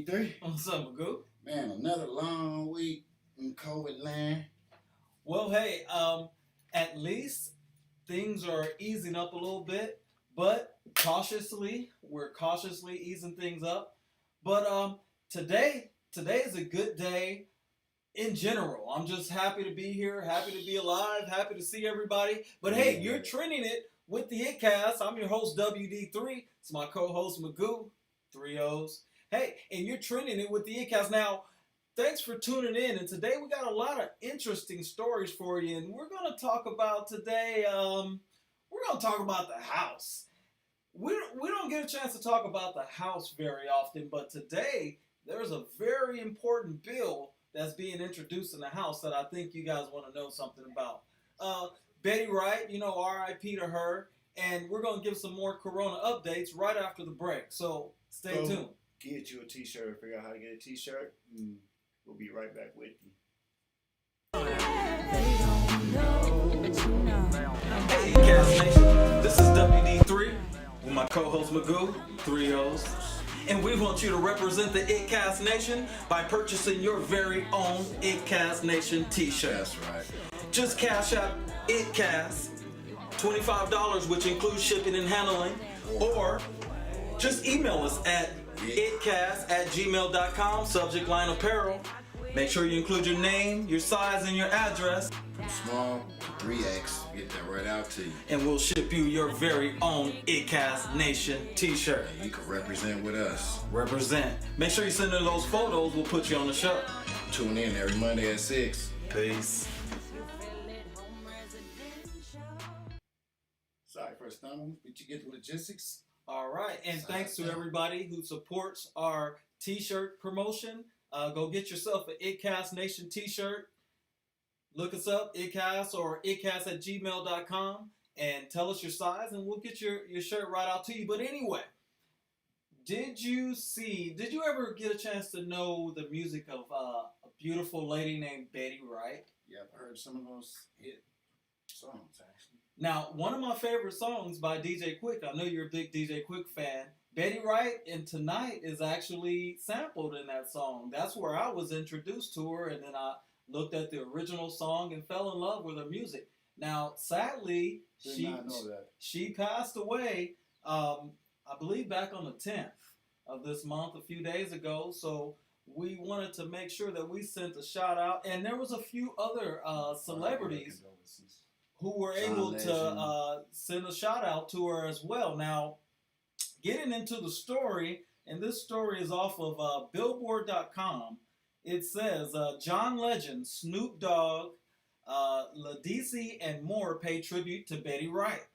WD3. What's up, Magoo? Man, another long week in COVID land. Well, hey, at least things are easing up a little bit, but we're cautiously easing things up. But today is a good day in general. I'm just happy to be here, happy to be alive, happy to see everybody. But hey, you're trending it with the iiTTCAST. I'm your host, WD3. It's my co-host, Magoo, 3 O's. Hey, and you're trending it with the iiTTCAST. Now, thanks for tuning in. And today we got a lot of interesting stories for you. And we're going to talk about today, we're going to talk about the house. We don't get a chance to talk about the house very often, but today there's a very important bill that's being introduced in the house that I think you guys want to know something about. Betty Wright, R.I.P. to her. And we're going to give some more Corona updates right after the break. So stay tuned. Get you a t-shirt, figure out how to get a t-shirt, and we'll be right back with you. Hey, iiTTCAST Nation, this is WD3 with my co-host Magoo, 3 O's. And we want you to represent the iiTTCAST Nation by purchasing your very own iiTTCAST Nation t-shirt. That's right. Just cash out iiTTCAST, $25, which includes shipping and handling, or just email us at iiTTCAST@gmail.com, subject line apparel. Make sure you include your name, your size, and your address. From small to 3X, get that right out to you. And we'll ship you your very own iiTTCAST Nation t-shirt. You can represent with us. Represent. Make sure you send in those photos. We'll put you on the show. Tune in every Monday at 6. Peace. Sorry for a stumble, but you get the logistics. All right, and thanks to everybody who supports our t-shirt promotion. Go get yourself an iiTTCAST Nation t-shirt. Look us up, iiTTCAST or iiTTCAST@gmail.com, and tell us your size, and we'll get your shirt right out to you. But anyway, did you ever get a chance to know the music of a beautiful lady named Betty Wright? Yeah, I've heard some of those hit songs, actually. Now, one of my favorite songs by DJ Quick, I know you're a big DJ Quick fan, Betty Wright and Tonight is actually sampled in that song. That's where I was introduced to her, and then I looked at the original song and fell in love with her music. Now, sadly, she passed away, I believe back on the 10th of this month, a few days ago. So we wanted to make sure that we sent a shout out. And there was a few other celebrities who were able to send a shout out to her as well. Now, getting into the story, and this story is off of Billboard.com. It says, John Legend, Snoop Dogg, Ledisi, and more pay tribute to Betty Wright.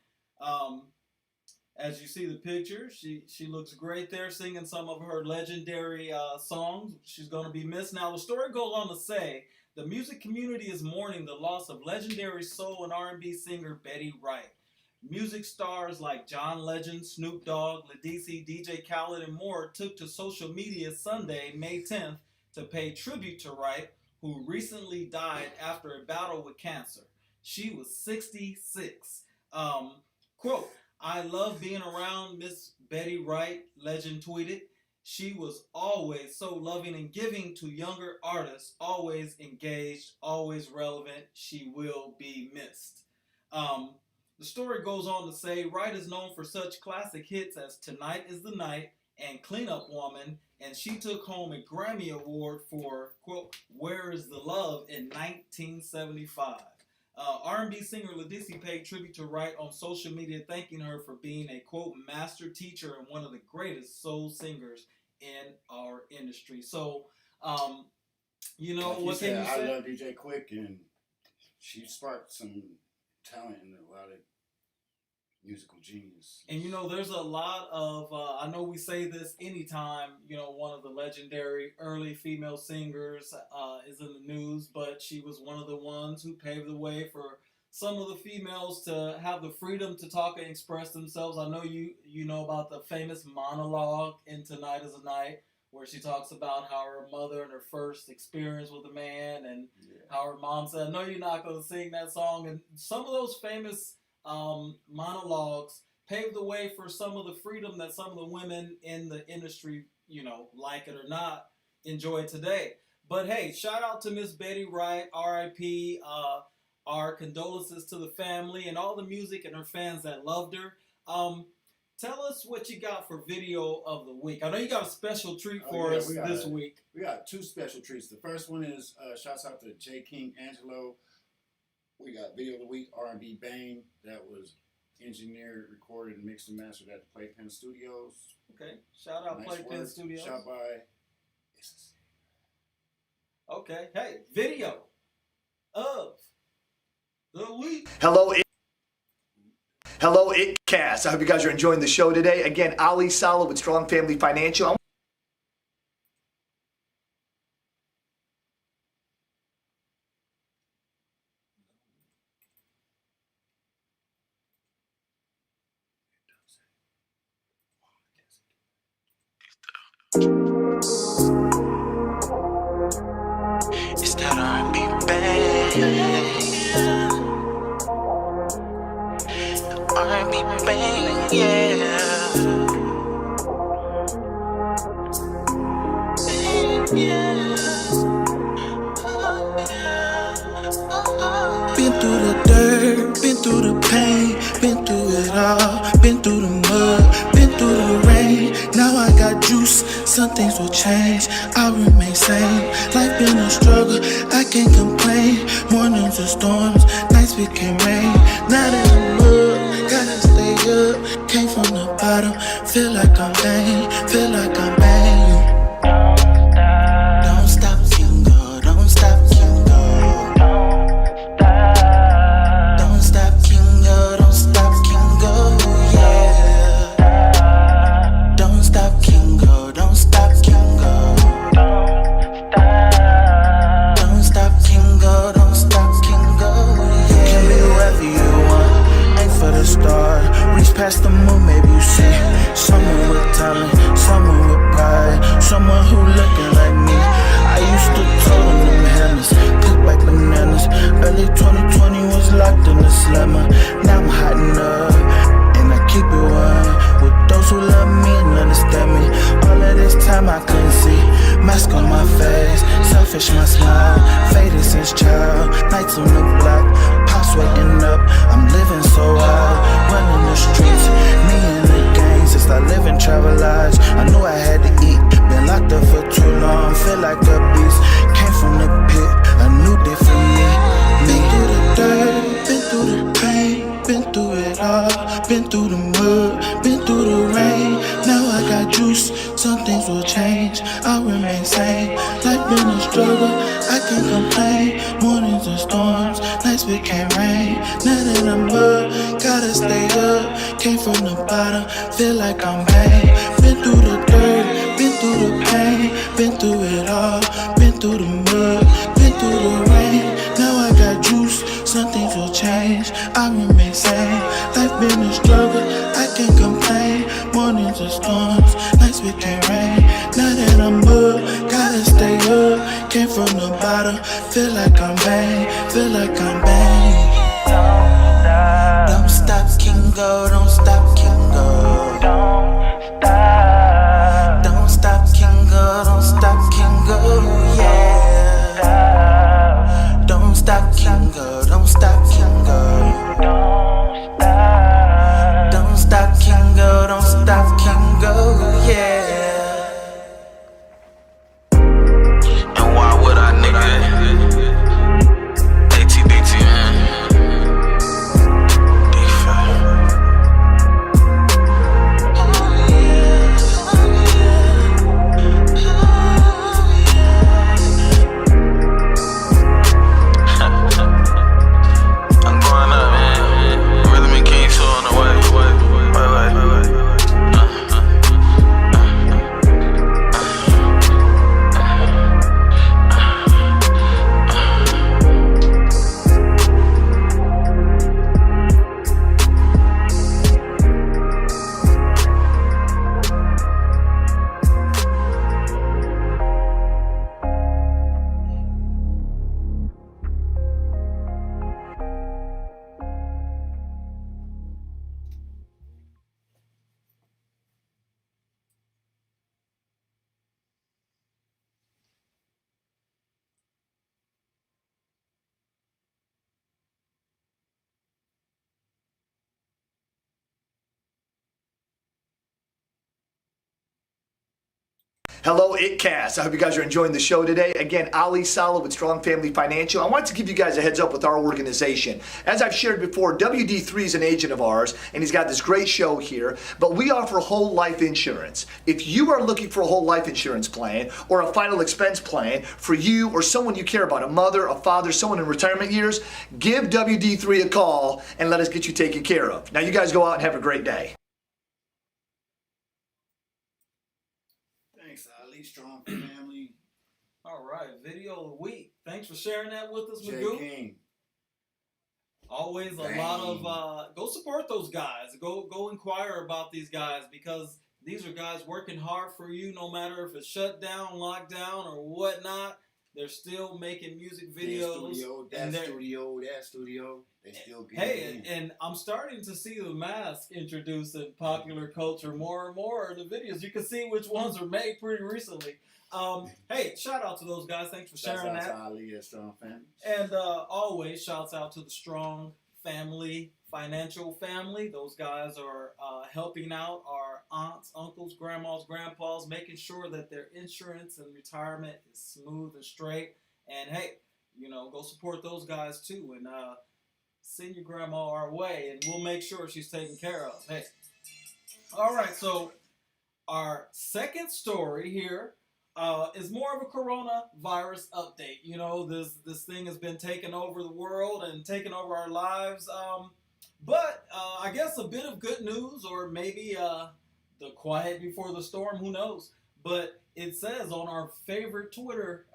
As you see the picture, she looks great there singing some of her legendary songs. She's going to be missed. Now, the story goes on to say, the music community is mourning the loss of legendary soul and R&B singer Betty Wright. Music stars like John Legend, Snoop Dogg, Ledisi, DJ Khaled, and more took to social media Sunday, May 10th, to pay tribute to Wright, who recently died after a battle with cancer. She was 66. Quote, "I love being around Miss Betty Wright," Legend tweeted. "She was always so loving and giving to younger artists, always engaged, always relevant. She will be missed." The story goes on to say, Wright is known for such classic hits as Tonight is the Night and Clean Up Woman, and she took home a Grammy Award for, quote, "Where is the Love" in 1975. R&B singer Ledisi paid tribute to Wright on social media, thanking her for being a, quote, "master teacher and one of the greatest soul singers in our industry." So, Like what you can said, you I say? love DJ Quick, and she sparked some talent in a lot of musical genius. And there's a lot of, I know we say this anytime, one of the legendary early female singers is in the news, but she was one of the ones who paved the way for some of the females to have the freedom to talk and express themselves. I know you know about the famous monologue in Tonight is a Night, where she talks about how her mother and her first experience with a man, and how her mom said, "No, you're not going to sing that song." And some of those famous monologues paved the way for some of the freedom that some of the women in the industry you know, like it or not, enjoy it today. But hey, shout out to Miss Betty Wright, R.I.P. Our condolences to the family and all the music and her fans that loved her. Tell us what you got for video of the week. I know you got a special treat for us this week. We got two special treats. The first one is shouts out to J. King Angelo. We got video of the week, R&B Bang. That was engineered, recorded, and mixed and mastered at the Playpen Studios. Okay, shout out Playpen Studios. Shot by. Okay, hey, video of the week. Hello, iiTTCAST. I hope you guys are enjoying the show today. Again, Ali Saleh with Strong Family Financial. It's that R&B bang, R&B bang, yeah. Been through the dirt, been through the pain, been through it all, been through the mud, been through the rain. Now I got juice, some things will change, I remain sane. Life been a struggle, I can't complain. Mornings are storms, nights became rain. Now that I'm up, gotta stay up. Came from the bottom, feel like I'm bang, feel like I'm bang. Don't stop, Kingo, don't stop, Kingo. Don't stop, Kingo, don't stop, Kingo, yeah. Don't stop, Kingo, don't stop, Kingo. Don't stop, Kingo, don't stop, Kingo, yeah. You can be whoever you want, aim for the stars. Reach past the moon, maybe you see someone with talent, someone with pride, someone who looking like me. I used to told them hammers, cook like bananas. Early 2020 was locked in the slammer. Now I'm hotting up, and I keep it one with those who love me and understand me. All of this time I couldn't see, mask on my face, selfish my smile, faded since child. Nights on the block, pops waking up, I'm living so wild, running the streets, me and the gang since I live and travel lives. I knew I had to eat, been locked up for too long, feel like a beast. Came from the pit, a new day for me. Been through the dirt, been through the pain, been through it all, been through the mud, been through the rain. Now I got juice, some things will change, I remain sane. Life been a struggle, I can't complain. Mornings are storms, nights became rain. Now that I'm up, gotta stay up. Came from the bottom, feel like I'm bang. Been through the dirt, been through the pain, been through it all, been through the mud, been through the rain. Now I got juice, some things will change, I remain sane. Life been a struggle, I can't complain. Mornings are storms, nights became rain. Now that I'm up, gotta stay up. Came from the bottom, feel like I'm bang, feel like I'm bang. Don't stop, Kingo, don't stop, Kingo. Don't stop, Kingo, don't stop, Kingo, yeah. Don't stop, Kingo, don't stop, Kingo. Don't stop, Kingo, don't stop, Kingo, yeah. And why would I, nigga? ATDT, man. D5. Hello, iiTTCAST. I hope you guys are enjoying the show today. Again, Ali Saleh with Strong Family Financial. I wanted to give you guys a heads up with our organization. As I've shared before, WD3 is an agent of ours, and he's got this great show here, but we offer whole life insurance. If you are looking for a whole life insurance plan or a final expense plan for you or someone you care about, a mother, a father, someone in retirement years, give WD3 a call and let us get you taken care of. Now you guys go out and have a great day. Thanks, Ali. Strong family. All right, video of the week. Thanks for sharing that with us, J Magoo. King. Always a Dang. lot of go support those guys. Go inquire about these guys because these are guys working hard for you. No matter if it's shut down, locked down, or whatnot, they're still making music videos. That studio. They still get Hey, and I'm starting to see the mask introduced in popular culture more and more in the videos. You can see which ones were made pretty recently. Hey, shout out to those guys. Thanks for sharing Shouts that. out to Ali at Strong Family. And always shouts out to the Strong Family Financial family. Those guys are helping out our aunts, uncles, grandmas, grandpas, making sure that their insurance and retirement is smooth and straight. And hey, go support those guys too. And send your grandma our way, and we'll make sure she's taken care of. Hey. All right, so our second story here is more of a coronavirus update. This thing has been taking over the world and taking over our lives. But I guess a bit of good news, or maybe the quiet before the storm, who knows. But it says on our favorite Twitter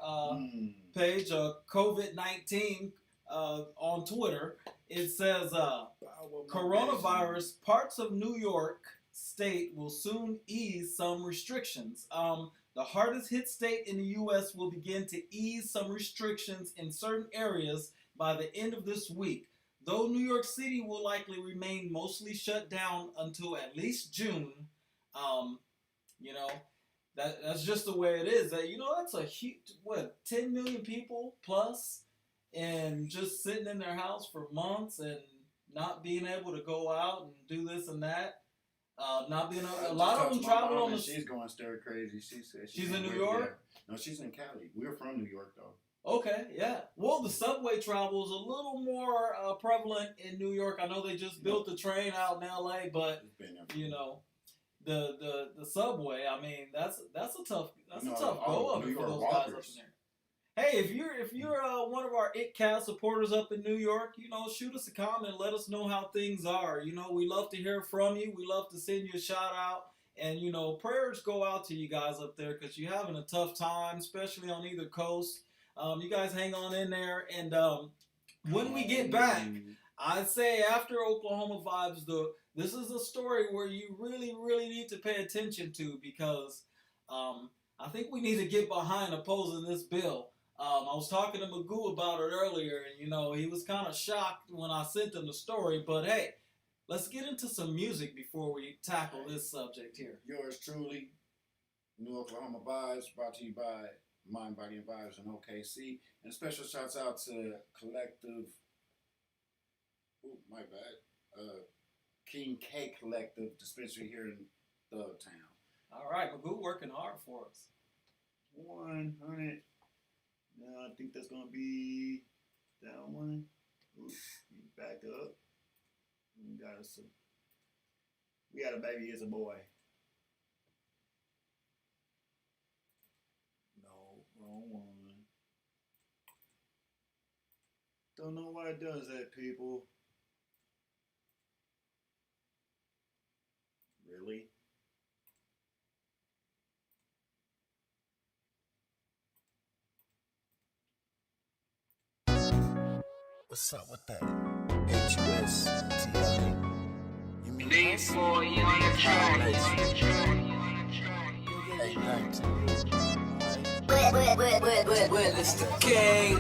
page, COVID-19 on Twitter, it says coronavirus, parts of New York State will soon ease some restrictions. The hardest hit state in the U.S. will begin to ease some restrictions in certain areas by the end of this week. Though New York City will likely remain mostly shut down until at least June, that's just the way it is. That's a huge, 10 million people plus, and just sitting in their house for months and not being able to go out and do this and that. Not being a lot of them travel on the. She's going stir crazy. She said she's in New York. Yeah. No, she's in Cali. We're from New York though. Okay, yeah. Well, the subway travel is a little more prevalent in New York. I know they just built the train out in LA, but the subway. I mean, that's a tough go up for those guys up in there. Hey, if you're one of our iiTTCAST supporters up in New York, shoot us a comment. Let us know how things are. We love to hear from you. We love to send you a shout out. And, prayers go out to you guys up there because you're having a tough time, especially on either coast. You guys hang on in there. And when we get back, I'd say after Oklahoma Vibes, this is a story where you really, really need to pay attention to because I think we need to get behind opposing this bill. I was talking to Magoo about it earlier, and he was kind of shocked when I sent him the story. But hey, let's get into some music before we tackle this subject here. Yours truly, New Oklahoma Vibes, brought to you by Mind, Body, and Vibes in OKC. And special shouts out to Collective. Oh, my bad. King K Collective Dispensary here in Thugtown. All right, Magoo working hard for us. 100. Now I think that's gonna be that one. Oops, back up. We got a baby. It's a boy. No, wrong one. Don't know why it does that, people. Really? What's up with that? HUSTLA. You mean These for you ain't trying. Well, it's the king.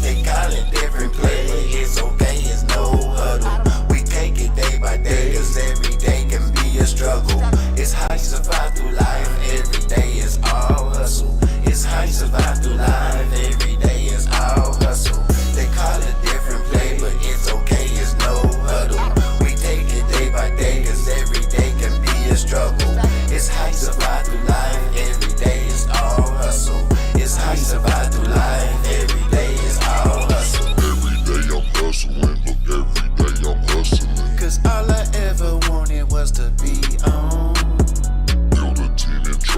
They call it different play, it's okay, it's no huddle. We take it day by day, cause every day can be a struggle. It's how you survive through life, every day is all hustle. It's how you survive through life, every day is all hustle. They call it different play, but it's okay, it's no huddle. We take it day by day, cause every day can be a struggle. It's how you survive through life,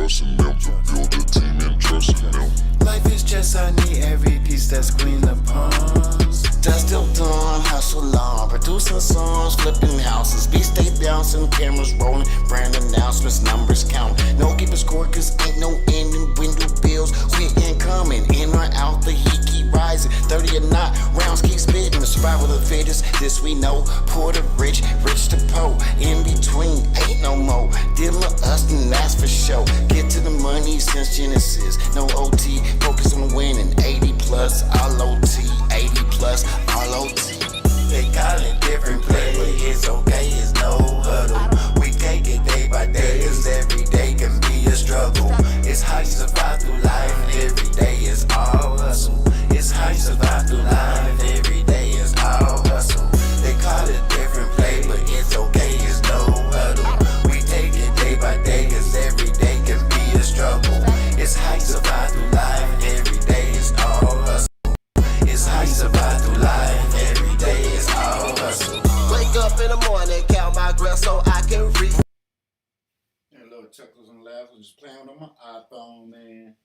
trusting them. Build a team and trusting them. Life is just I need every piece that's green the pawns. That's still done, hustle on, producing songs, flipping houses. Beats stay bouncing, cameras rolling, brand announcements, numbers count. No keeping score, cause ain't no ending window bills. We incoming, in or out, the heat keep rising. 30 or not, rounds keep spitting. The survival of the fittest, this we know. Poor to rich, rich to poor. In between, ain't no more. Dealing with us, then that's for sure. Get to the money since Genesis. No OT, focus on winning. 80 plus, all OT. 80 plus, all OT. They call it different play, but it's okay, it's no huddle. We take it day by day, cause every day can be a struggle. It's how you survive through life, every day is all hustle. It's how you survive through life, every day is all hustle. They call it different play, but it's okay, it's no huddle. We take it day by day, cause every day can be a struggle. It's how you survive through life, every day is all hustle. It's how you survive through life, every day is all hustle. Wake up in the morning, count my grass so I can read. And little chuckles and laughs. I'm just playing on my iPhone, man.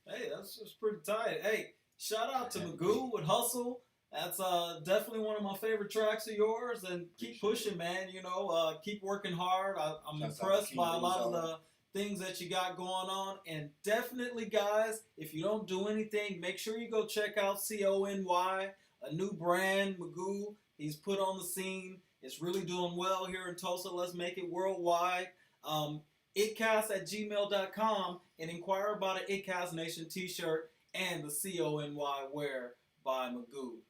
Hey, that's just pretty tight. Hey, shout out to Magoo with Hustle. That's definitely one of my favorite tracks of yours. And keep pushing, man. You know, keep working hard. I'm Shouts out impressed to by a King lot of Louis the things that you got going on. And definitely, guys, if you don't do anything, make sure you go check out CONY, a new brand, Magoo. He's put on the scene. It's really doing well here in Tulsa. Let's make it worldwide. iiTTCAST@gmail.com and inquire about an iiTTCAST Nation t-shirt and the CONY wear by Magoo.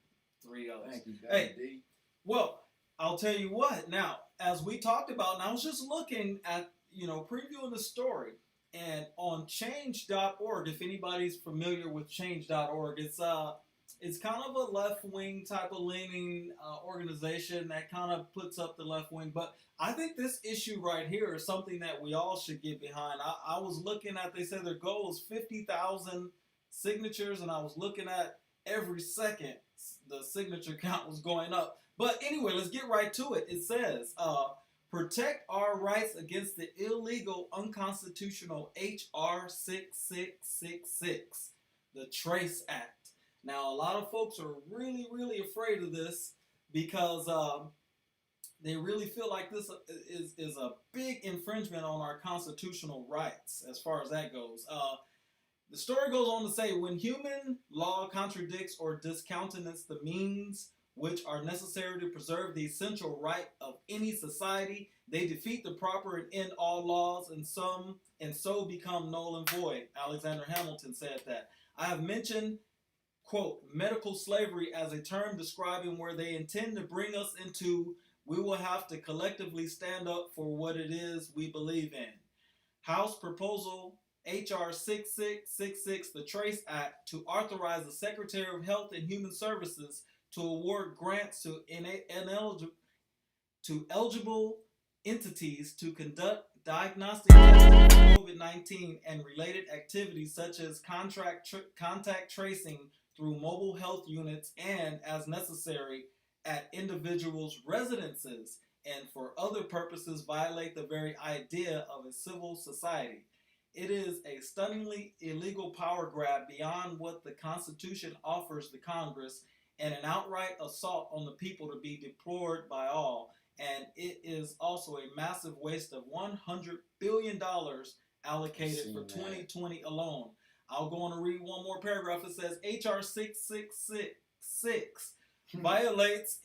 $3. Thank you, Hey, D. well, I'll tell you what. Now, as we talked about, and I was just looking at, previewing the story, and on change.org, if anybody's familiar with change.org, it's kind of a left-wing type of leaning organization that kind of puts up the left wing. But I think this issue right here is something that we all should get behind. I was looking at, they said their goal is 50,000 signatures, and I was looking at every second the signature count was going up. But anyway, let's get right to it. It says, protect our rights against the illegal, unconstitutional H.R. 6666, the Trace Act. Now, a lot of folks are really, really afraid of this because they really feel like this is a big infringement on our constitutional rights as far as that goes. The story goes on to say, when human law contradicts or discountenates the means which are necessary to preserve the essential right of any society, they defeat the proper and end all laws, and so become null and void. Alexander Hamilton said that. I have mentioned, quote, medical slavery as a term describing where they intend to bring us into. We will have to collectively stand up for what it is we believe in. House Proposal H.R. 6666, the Trace Act, to authorize the Secretary of Health and Human Services to award grants to eligible entities to conduct diagnostic testing for COVID-19 and related activities such as contact tracing through mobile health units and, as necessary, at individuals' residences, and for other purposes violate the very idea of a civil society. It is a stunningly illegal power grab beyond what the Constitution offers the Congress, and an outright assault on the people to be deplored by all. And it is also a massive waste of $100 billion allocated for 2020 alone. I'll go on and read one more paragraph. It says, H.R. 6666 violates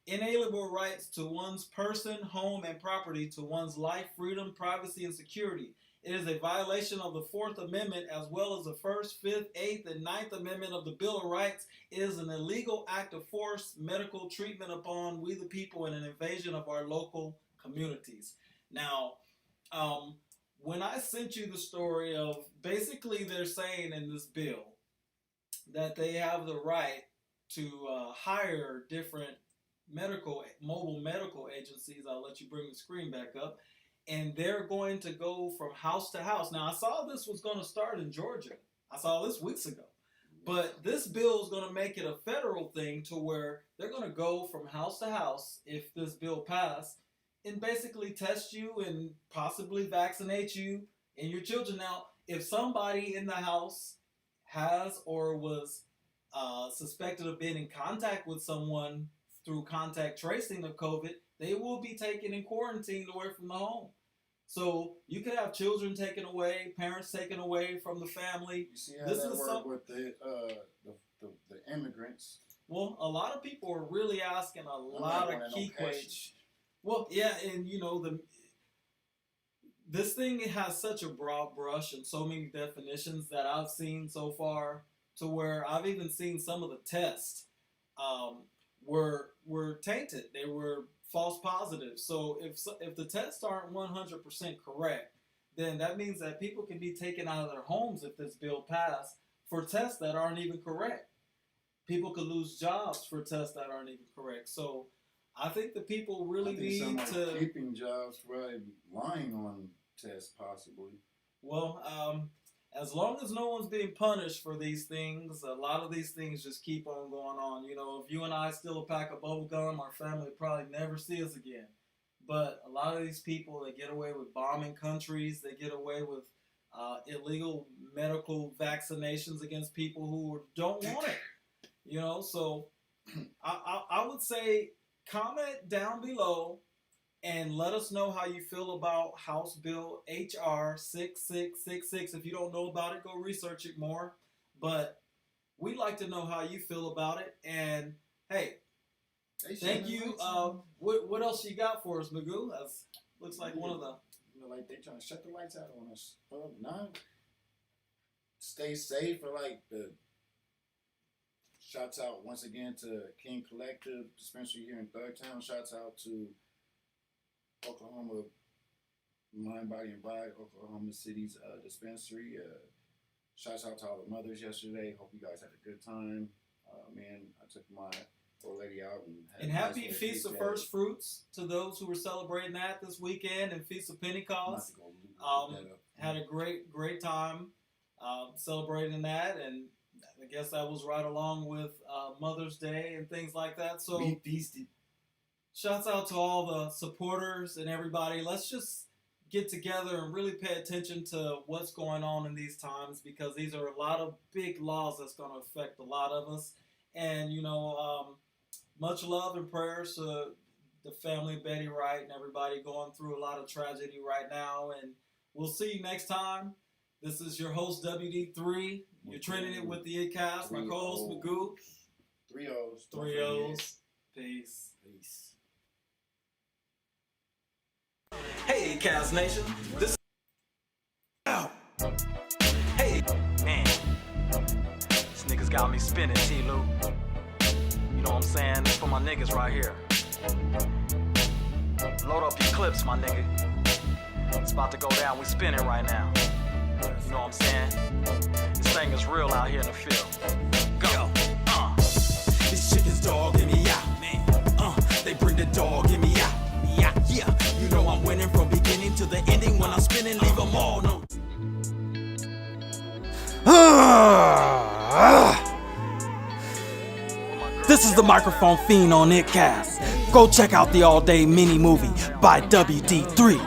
inalienable rights to one's person, home, and property, to one's life, freedom, privacy, and security. It is a violation of the Fourth Amendment as well as the First, Fifth, Eighth, and Ninth Amendment of the Bill of Rights. It is an illegal act of force, medical treatment upon we the people, and an invasion of our local communities. Now, when I sent you the story of, basically they're saying in this bill that they have the right to hire different mobile medical agencies. I'll let you bring the screen back up. And they're going to go from house to house. Now, I saw this was going to start in Georgia. I saw this weeks ago. But this bill is going to make it a federal thing to where they're going to go from house to house, if this bill passed, and basically test you and possibly vaccinate you, and your children. Now, if somebody in the house has or was suspected of being in contact with someone through contact tracing of COVID, they will be taken and quarantined away from the home. So you could have children taken away, parents taken away from the family. You see how that worked with the immigrants? Well, a lot of people are really asking a lot of key questions. Well, yeah, and you know, this thing has such a broad brush and so many definitions that I've seen so far, to where I've even seen some of the tests were tainted. They were false positives. So if the tests aren't 100% correct, then that means that people can be taken out of their homes if this bill passed for tests that aren't even correct. People could lose jobs for tests that aren't even correct. So I think the people really need to keeping jobs, right? Lying on tests, possibly. Well, as long as no one's being punished for these things, a lot of these things just keep on going on. You know, if you and I steal a pack of bubble gum, our family will probably never see us again. But a lot of these people, they get away with bombing countries. They get away with illegal medical vaccinations against people who don't want it. You know, so I would say comment down below and let us know how you feel about House Bill HR 6666. If you don't know about it, go research it more. But we'd like to know how you feel about it. And hey, thank you. What else you got for us, Magoo? That looks like one of the... You know, like they trying to shut the lights out on us. No. Stay safe, or like the... Shouts out once again to King Collective Dispensary here in Thugtown. Shouts out to Oklahoma Mind, Body, and Bride, Oklahoma City's dispensary. Shouts out to all the mothers yesterday. Hope you guys had a good time. Man, I took my old lady out and happy Feast of First Fruits to those who were celebrating that this weekend, and Feast of Pentecost. Had a great time celebrating that, and I guess that was right along with Mother's Day and things like that. So we feasted. Shouts out to all the supporters and everybody. Let's just get together and really pay attention to what's going on in these times, because these are a lot of big laws that's going to affect a lot of us. And, you know, much love and prayers to the family of Betty Wright and everybody going through a lot of tragedy right now. And we'll see you next time. This is your host, WD3. You're trending it with the iiTTCAST. My co-host, Magoo. 3 O's. 3 O's. Peace. Hey, iiTTCAST Nation. This. Hey, man. This niggas got me spinning, T-Lou. You know what I'm saying? This for my niggas right here. Load up your clips, my nigga. It's about to go down. We spinning right now. You know what I'm saying? This thing is real out here in the field. Go. These chickens dogging me out, man. They bring the dog in me out. Yeah. You know I'm winning from beginning to the ending. When I'm spinning, leave them all no. This is the microphone fiend on iiTTCAST. Go check out the all-day mini movie by WD3.